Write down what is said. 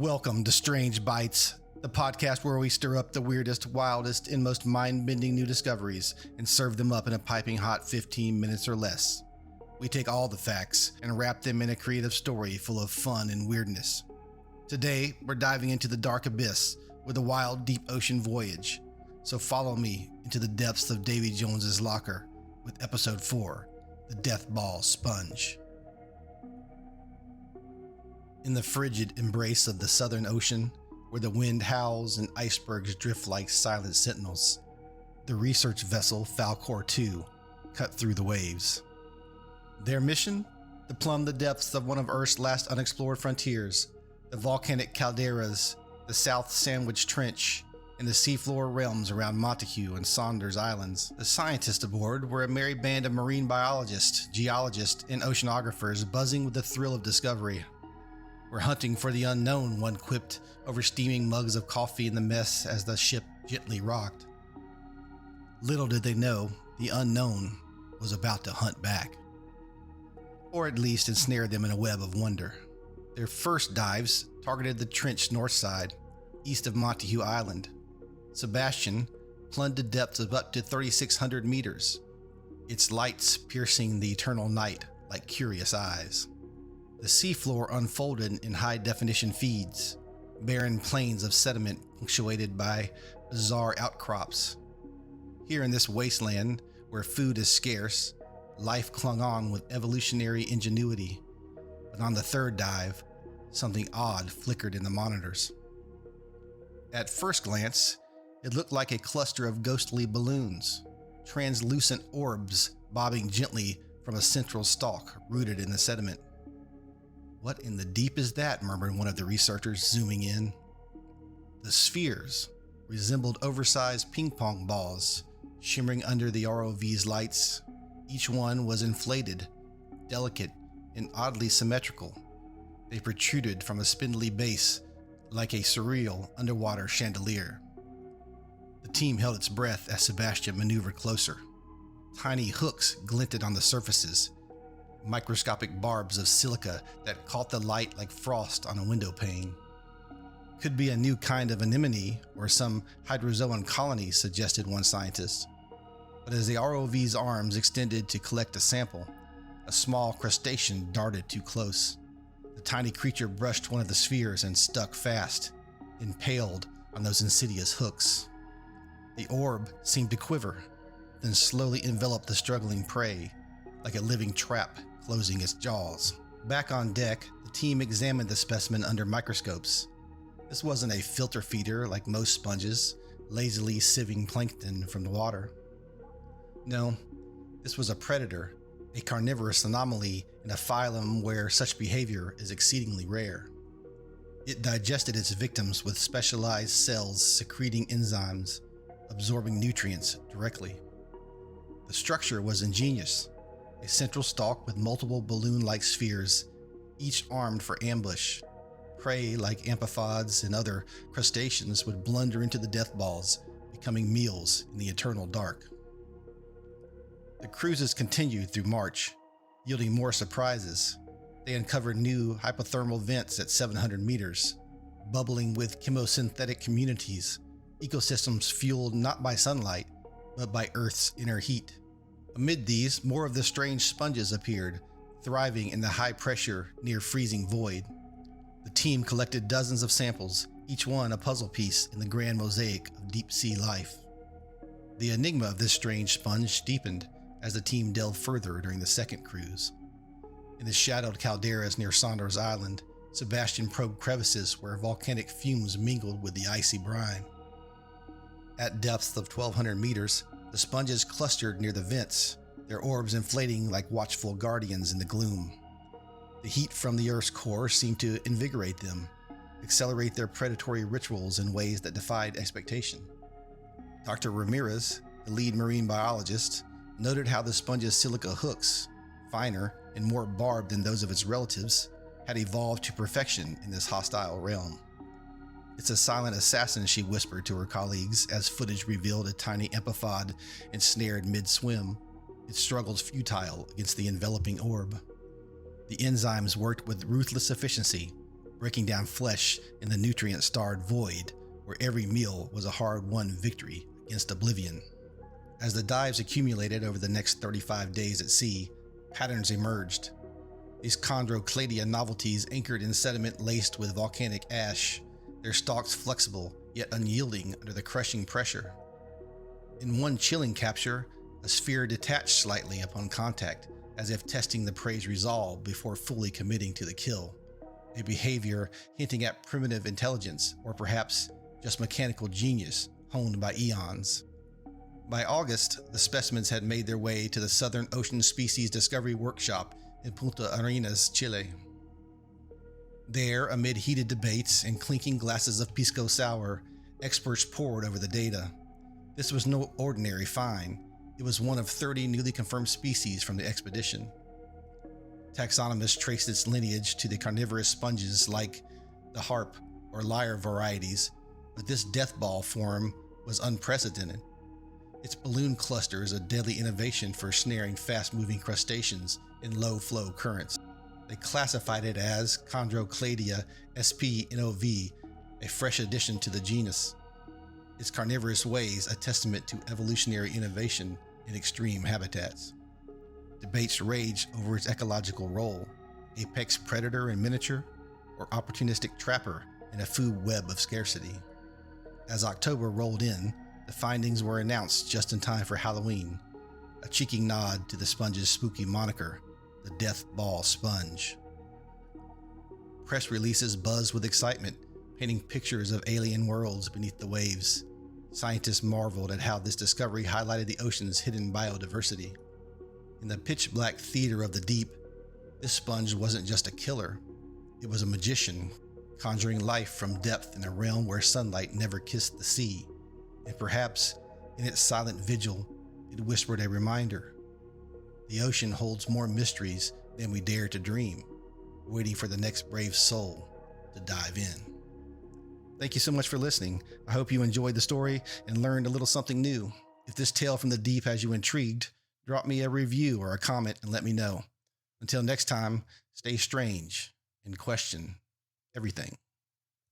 Welcome to Strange Bites, the podcast where we stir up the weirdest, wildest, and most mind-bending new discoveries and serve them up in a piping hot 15 minutes or less. We take all the facts and wrap them in a creative story full of fun and weirdness. Today, we're diving into the dark abyss with a wild, deep ocean voyage. So follow me into the depths of Davy Jones's locker with episode 4, The Death Ball Sponge. In the frigid embrace of the Southern Ocean, where the wind howls and icebergs drift like silent sentinels, the research vessel Falkor 2 cut through the waves. Their mission? To plumb the depths of one of Earth's last unexplored frontiers, the volcanic calderas, the South Sandwich Trench, and the seafloor realms around Montague and Saunders Islands. The scientists aboard were a merry band of marine biologists, geologists, and oceanographers buzzing with the thrill of discovery. "We're hunting for the unknown," one quipped over steaming mugs of coffee in the mess as the ship gently rocked. Little did they know, the unknown was about to hunt back. Or at least ensnare them in a web of wonder. Their first dives targeted the trench north side, east of Montague Island. Sebastian plumbed to depths of up to 3,600 meters, its lights piercing the eternal night like curious eyes. The seafloor unfolded in high-definition feeds, barren plains of sediment punctuated by bizarre outcrops. Here in this wasteland, where food is scarce, life clung on with evolutionary ingenuity. But on the third dive, something odd flickered in the monitors. At first glance, it looked like a cluster of ghostly balloons, translucent orbs bobbing gently from a central stalk rooted in the sediment. "What in the deep is that?" murmured one of the researchers, zooming in. The spheres resembled oversized ping-pong balls, shimmering under the ROV's lights. Each one was inflated, delicate, and oddly symmetrical. They protruded from a spindly base like a surreal underwater chandelier. The team held its breath as Sebastian maneuvered closer. Tiny hooks glinted on the surfaces, microscopic barbs of silica that caught the light like frost on a window pane. "Could be a new kind of anemone or some hydrozoan colony," suggested one scientist. But as the ROV's arms extended to collect a sample, a small crustacean darted too close. The tiny creature brushed one of the spheres and stuck fast, impaled on those insidious hooks. The orb seemed to quiver, then slowly enveloped the struggling prey, like a living trap closing its jaws. Back on deck, the team examined the specimen under microscopes. This wasn't a filter feeder like most sponges, lazily sieving plankton from the water. No, this was a predator, a carnivorous anomaly in a phylum where such behavior is exceedingly rare. It digested its victims with specialized cells secreting enzymes, absorbing nutrients directly. The structure was ingenious. A central stalk with multiple balloon-like spheres, each armed for ambush. Prey like amphipods and other crustaceans would blunder into the death balls, becoming meals in the eternal dark. The cruises continued through March, yielding more surprises. They uncovered new hypothermal vents at 700 meters, bubbling with chemosynthetic communities, ecosystems fueled not by sunlight, but by Earth's inner heat. Amid these, more of the strange sponges appeared, thriving in the high pressure, near freezing void. The team collected dozens of samples, each one a puzzle piece in the grand mosaic of deep sea life. The enigma of this strange sponge deepened as the team delved further during the second cruise. In the shadowed calderas near Saunders Island, Sebastian probed crevices where volcanic fumes mingled with the icy brine. At depths of 1,200 meters, the sponges clustered near the vents, their orbs inflating like watchful guardians in the gloom. The heat from the Earth's core seemed to invigorate them, accelerate their predatory rituals in ways that defied expectation. Dr. Ramirez, the lead marine biologist, noted how the sponge's silica hooks, finer and more barbed than those of its relatives, had evolved to perfection in this hostile realm. "It's a silent assassin," she whispered to her colleagues as footage revealed a tiny amphipod ensnared mid-swim. It struggled futile against the enveloping orb. The enzymes worked with ruthless efficiency, breaking down flesh in the nutrient-starved void where every meal was a hard-won victory against oblivion. As the dives accumulated over the next 35 days at sea, patterns emerged. These chondrocladia novelties anchored in sediment laced with volcanic ash, their stalks flexible yet unyielding under the crushing pressure. In one chilling capture, a sphere detached slightly upon contact, as if testing the prey's resolve before fully committing to the kill, a behavior hinting at primitive intelligence or perhaps just mechanical genius honed by eons. By August, the specimens had made their way to the Southern Ocean Species Discovery Workshop in Punta Arenas, Chile. There, amid heated debates and clinking glasses of pisco sour, experts pored over the data. This was no ordinary find. It was one of 30 newly confirmed species from the expedition. Taxonomists traced its lineage to the carnivorous sponges like the harp or lyre varieties, but this death ball form was unprecedented. Its balloon cluster is a deadly innovation for snaring fast-moving crustaceans in low-flow currents. They classified it as Chondrocladia sp.nov, a fresh addition to the genus. Its carnivorous ways a testament to evolutionary innovation in extreme habitats. Debates rage over its ecological role, apex predator in miniature, or opportunistic trapper in a food web of scarcity. As October rolled in, the findings were announced just in time for Halloween, a cheeky nod to the sponge's spooky moniker, the Death Ball Sponge. Press releases buzzed with excitement, painting pictures of alien worlds beneath the waves. Scientists marveled at how this discovery highlighted the ocean's hidden biodiversity. In the pitch-black theater of the deep, this sponge wasn't just a killer. It was a magician, conjuring life from depth in a realm where sunlight never kissed the sea. And perhaps, in its silent vigil, it whispered a reminder. The ocean holds more mysteries than we dare to dream, waiting for the next brave soul to dive in. Thank you so much for listening. I hope you enjoyed the story and learned a little something new. If this tale from the deep has you intrigued, drop me a review or a comment and let me know. Until next time, stay strange and question everything.